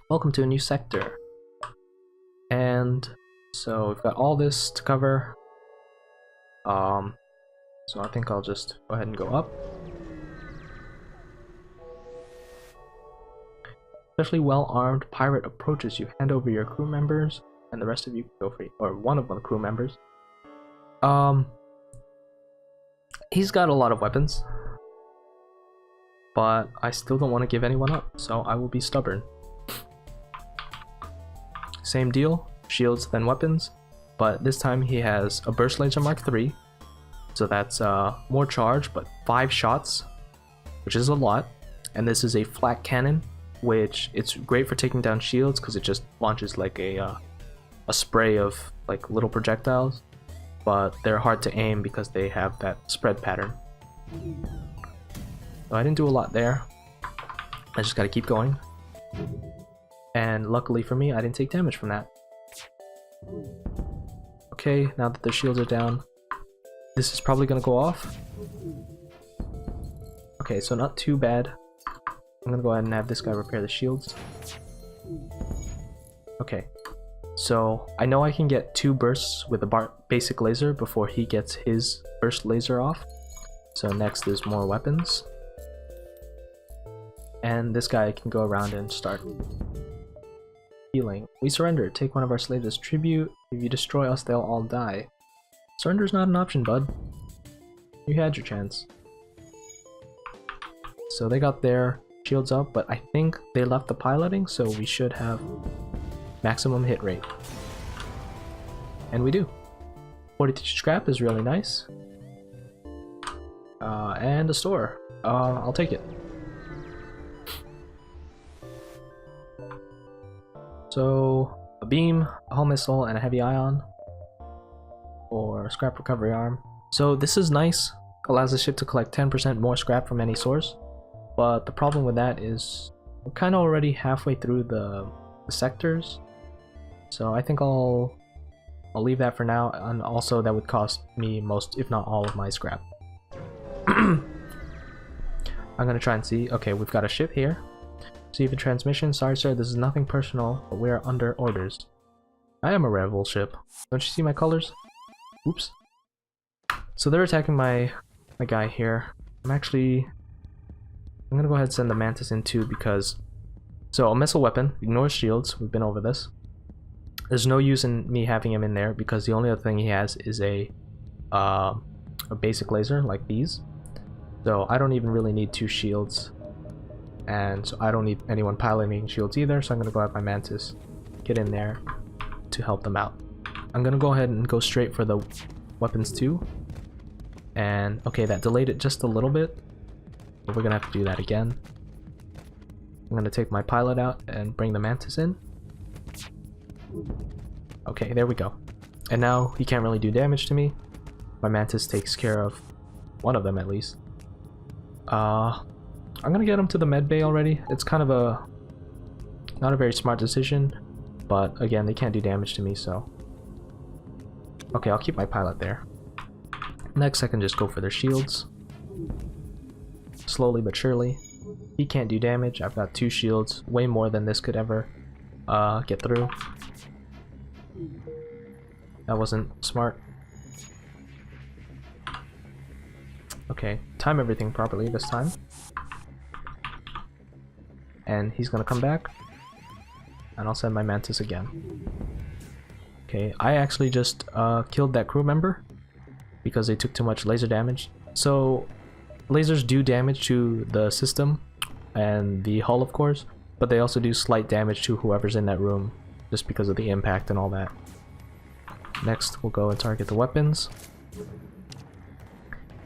Welcome to a new sector. And so we've got all this to cover. So I think I'll just go ahead and go up. Especially well-armed pirate approaches you. Hand over your crew members, and the rest of you can go free. Or one of the crew members. He's got a lot of weapons, but I still don't want to give anyone up, so I will be stubborn. Same deal, shields then weapons, but this time he has a burst laser Mark III, so that's more charge, but 5 shots, which is a lot. And this is a flak cannon, which it's great for taking down shields because it just launches like a spray of like little projectiles, but they're hard to aim because they have that spread pattern. So I didn't do a lot there. I just gotta keep going. And luckily for me, I didn't take damage from that. Okay, now that the shields are down, this is probably gonna go off. Okay, so not too bad. I'm gonna go ahead and have this guy repair the shields. Okay, so I know I can get 2 bursts with a basic laser before he gets his burst laser off. So next is more weapons. And this guy can go around and start healing. We surrender. Take one of our slaves as tribute. If you destroy us, they'll all die. Surrender's not an option, bud. You had your chance. So they got their shields up, but I think they left the piloting, so we should have maximum hit rate. And we do. 42 scrap is really nice. And a store. I'll take it. So, a beam, a hull missile, and a heavy ion. Or scrap recovery arm. So this is nice. Allows the ship to collect 10% more scrap from any source. But the problem with that is we're kind of already halfway through the sectors. So I think I'll leave that for now, and also that would cost me most, if not all, of my scrap. I'm gonna try and see. Okay, we've got a ship here. Receive a transmission. Sorry sir, this is nothing personal, but we are under orders. I am a rebel ship. Don't you see my colors? Oops. So they're attacking my guy here. I'm gonna go ahead and send the Mantis in too, because so a missile weapon ignores shields. We've been over this. There's no use in me having him in there because the only other thing he has is a basic laser like these. So I don't even really need 2 shields, and so I don't need anyone piloting shields either. So I'm gonna go have my Mantis get in there to help them out. I'm gonna go ahead and go straight for the weapons too. And okay, that delayed it just a little bit, but we're gonna have to do that again. I'm gonna take my pilot out and bring the Mantis in. Okay, there we go. And now he can't really do damage to me. My Mantis takes care of one of them at least. I'm gonna get him to the med bay already. It's kind of not a very smart decision, but again, they can't do damage to me, so okay, I'll keep my pilot there. Next, I can just go for their shields. Slowly but surely. He can't do damage. I've got 2 shields, way more than this could ever get through. That wasn't smart. Okay, time everything properly this time. And he's gonna come back. And I'll send my Mantis again. Okay, I actually just killed that crew member because they took too much laser damage. So lasers do damage to the system and the hull, of course, but they also do slight damage to whoever's in that room just because of the impact and all that. Next, we'll go and target the weapons.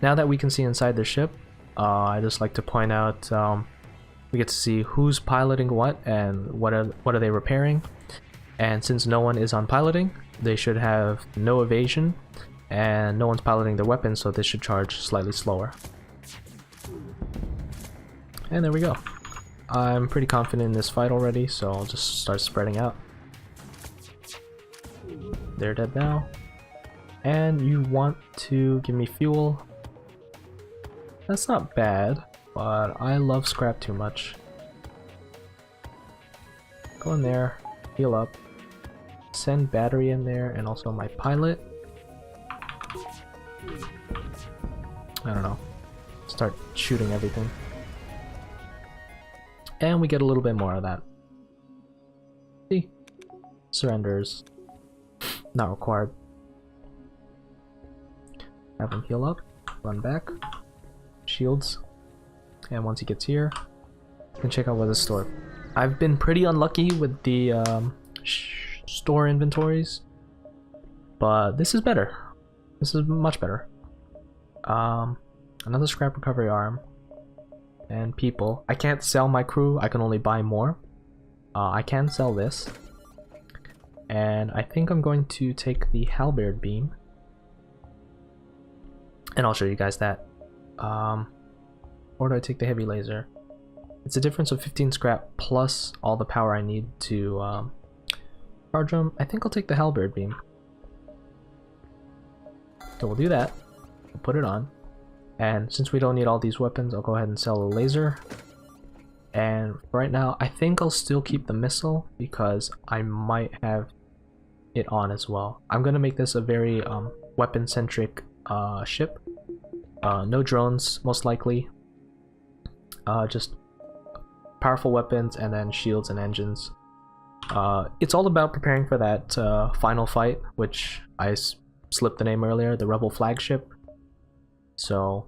Now that we can see inside the ship, I just like to point out we get to see who's piloting what and what are they repairing. And since no one is on piloting, they should have no evasion, and no one's piloting their weapons, so this should charge slightly slower. And there we go. I'm pretty confident in this fight already, so I'll just start spreading out. They're dead now. And you want to give me fuel. That's not bad, but I love scrap too much. go in there, heal up, send battery in there, and also my pilot. I don't know. Start shooting everything. And we get a little bit more of that. See? Surrenders. Not required. Have him heal up, run back, shields, and once he gets here, you can check out what is stored. I've been pretty unlucky with the store inventories, but this is better. This is much better. Another scrap recovery arm, and people. I can't sell my crew, I can only buy more. I can sell this, and I think I'm going to take the halberd beam, and I'll show you guys that. Or do I take the heavy laser? It's a difference of 15 scrap plus all the power I need to charge them. I think I'll take the halberd beam. So we'll do that. We'll put it on. And since we don't need all these weapons, I'll go ahead and sell the laser. And right now, I think I'll still keep the missile because I might have it on as well. I'm gonna make this a very weapon-centric ship. No drones, most likely. Just powerful weapons and then shields and engines. It's all about preparing for that final fight, which I slipped the name earlier, the Rebel flagship. So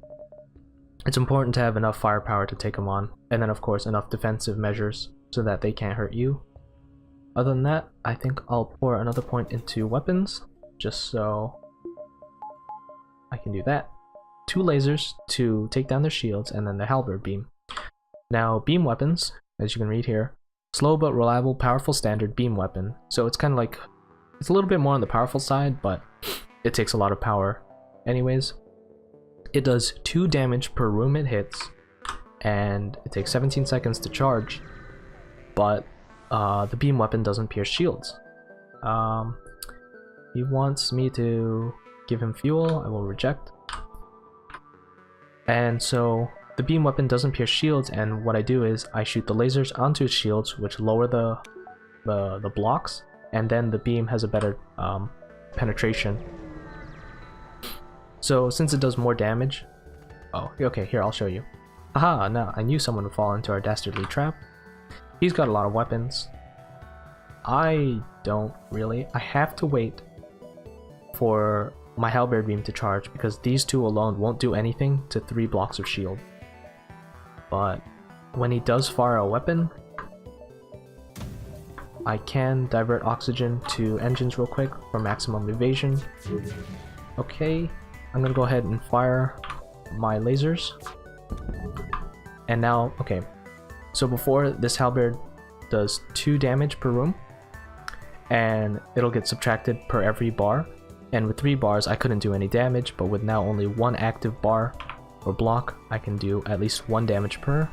it's important to have enough firepower to take them on, and then of course enough defensive measures so that they can't hurt you. Other than that, I think I'll pour another point into weapons, just so I can do that. 2 lasers to take down their shields, and then the halberd beam. Now, beam weapons, as you can read here, slow but reliable, powerful standard beam weapon. So it's kind of like, it's a little bit more on the powerful side, but it takes a lot of power anyways. It does 2 damage per room it hits, and it takes 17 seconds to charge, but the beam weapon doesn't pierce shields. He wants me to give him fuel, I will reject. And so the beam weapon doesn't pierce shields, and what I do is I shoot the lasers onto his shields, which lower the blocks, and then the beam has a better penetration. So since it does more damage, oh, okay, here, I'll show you. Aha, now I knew someone would fall into our dastardly trap. He's got a lot of weapons. I don't really. I have to wait for my halberd beam to charge because these 2 alone won't do anything to 3 blocks of shield. But when he does fire a weapon, I can divert oxygen to engines real quick for maximum evasion. Okay, I'm gonna go ahead and fire my lasers. And now, okay, so before this halberd does 2 damage per room, and it'll get subtracted per every bar. And with 3 bars, I couldn't do any damage, but with now only 1 active bar or block, I can do at least 1 damage per.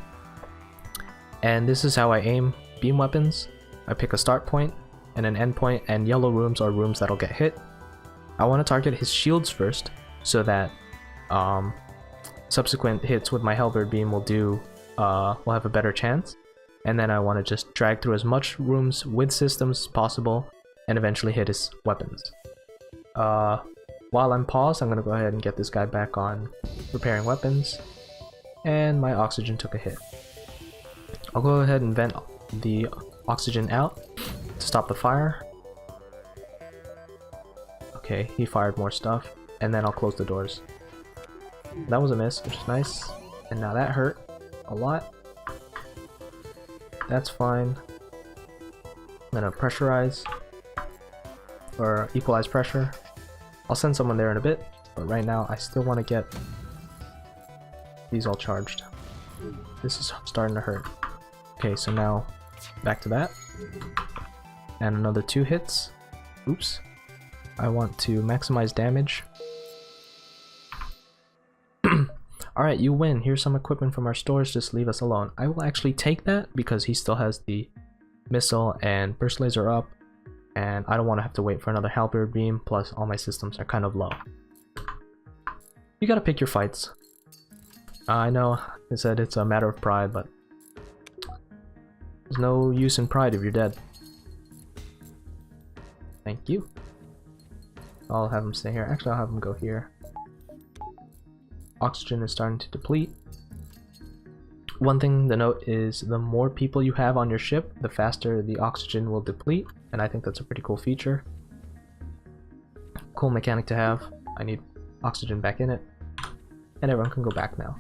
And this is how I aim beam weapons. I pick a start point and an end point, and yellow rooms are rooms that'll get hit. I want to target his shields first, so that subsequent hits with my halberd beam will have a better chance. And then I want to just drag through as much rooms with systems as possible and eventually hit his weapons. While I'm paused, I'm going to go ahead and get this guy back on repairing weapons. And my oxygen took a hit. I'll go ahead and vent the oxygen out to stop the fire. Okay, he fired more stuff. And then I'll close the doors. That was a miss, which is nice. And now that hurt a lot. That's fine. I'm gonna pressurize or equalize pressure. I'll send someone there in a bit, but right now I still want to get these all charged. This is starting to hurt. Okay, so now back to that. And another 2 hits. Oops. I want to maximize damage. Alright, you win. Here's some equipment from our stores, just leave us alone. I will actually take that because he still has the missile and burst laser up, and I don't want to have to wait for another halberd beam, plus all my systems are kind of low. You gotta pick your fights. I know I said it's a matter of pride, but there's no use in pride if you're dead. Thank you. I'll have him stay here. Actually, I'll have him go here. Oxygen is starting to deplete. One thing to note is the more people you have on your ship, the faster the oxygen will deplete, and I think that's a pretty cool feature. Cool mechanic to have. I need oxygen back in it. And everyone can go back now.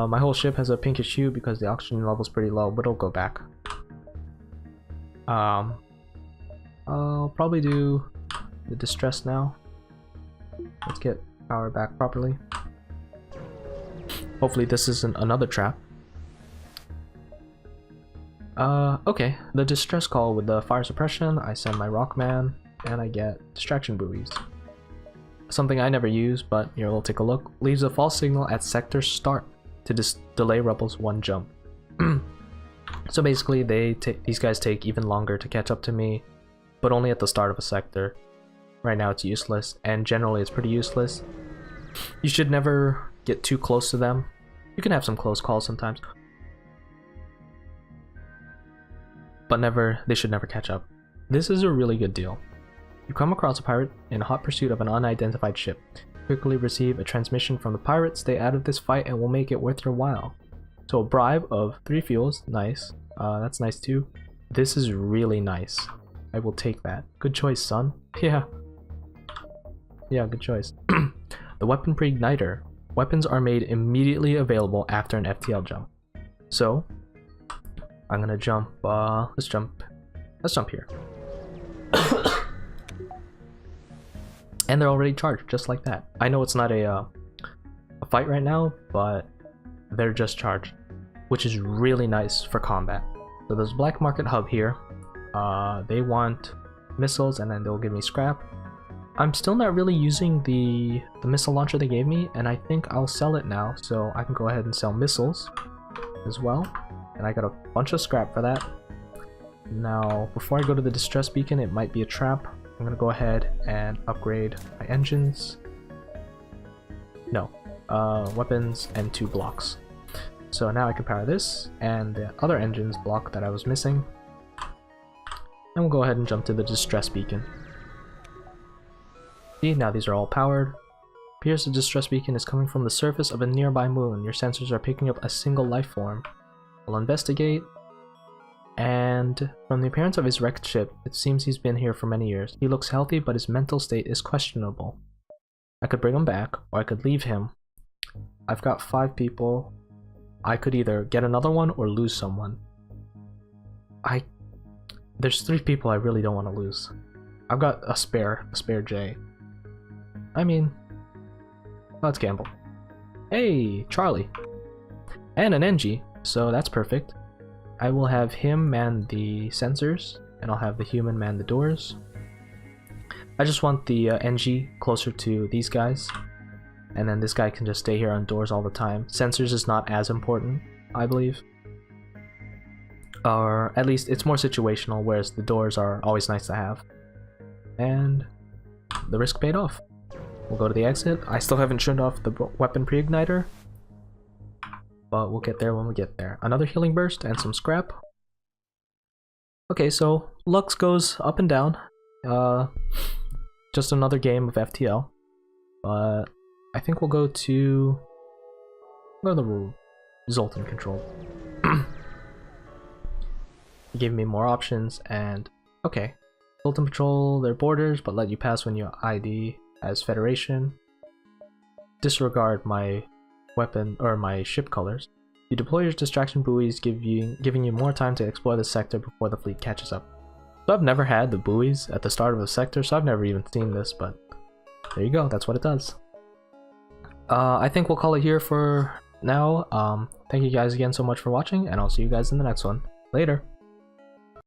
My whole ship has a pinkish hue because the oxygen level is pretty low, but it'll go back. I'll probably do the distress now. Let's get power back properly. Hopefully this isn't another trap. Okay, the distress call with the fire suppression, I send my Rockman, and I get distraction buoys. Something I never use, but here we'll take a look. Leaves a false signal at sector start to delay rebels one jump. So basically these guys take even longer to catch up to me, but only at the start of a sector. Right now it's useless, and generally it's pretty useless. You should never get too close to them. You can have some close calls sometimes, but they should never catch up. This is a really good deal. You come across a pirate in hot pursuit of an unidentified ship. Quickly receive a transmission from the pirate, stay out of this fight and we'll make it worth your while. So a bribe of 3 fuels, nice. That's nice too. This is really nice. I will take that. Good choice, son. Yeah, good choice. The weapon pre-igniter. Weapons are made immediately available after an FTL jump. So I'm gonna jump, let's jump here. And they're already charged, just like that. I know it's not a fight right now, but they're just charged, which is really nice for combat. So there's Black Market Hub here. They want missiles, and then they'll give me scrap. I'm still not really using the missile launcher they gave me, and I think I'll sell it now, so I can go ahead and sell missiles as well. And I got a bunch of scrap for that. Now, before I go to the distress beacon, it might be a trap. I'm gonna go ahead and upgrade my engines. No, weapons and 2 blocks. So now I can power this and the other engines block that I was missing. And we'll go ahead and jump to the distress beacon. See, now these are all powered. Appears the distress beacon is coming from the surface of a nearby moon. Your sensors are picking up a single life form. We'll investigate. And from the appearance of his wrecked ship, it seems he's been here for many years. He looks healthy, but his mental state is questionable. I could bring him back, or I could leave him. I've got 5 people. I could either get another one or lose someone. There's 3 people I really don't want to lose. I've got a spare J. I mean, let's gamble. Hey, Charlie. And an NG, so that's perfect. I will have him man the sensors, and I'll have the human man the doors. I just want the NG closer to these guys, and then this guy can just stay here on doors all the time. Sensors is not as important, I believe. Or at least it's more situational, whereas the doors are always nice to have. And the risk paid off. We'll go to the exit. I still haven't turned off the weapon pre-igniter, but we'll get there when we get there. Another healing burst and some scrap. Okay, so Lux goes up and down. Just another game of FTL. But I think we'll go to the Zoltan control. He gave me more options, and okay. Zoltan patrol their borders, but let you pass when you ID as Federation. Disregard my weapon or my ship colors. You deploy your distraction buoys, giving you more time to explore the sector before the fleet catches up. So I've never had the buoys at the start of a sector, so I've never even seen this, but there you go, that's what it does. I think we'll call it here for now. Thank you guys again so much for watching, and I'll see you guys in the next one. Later!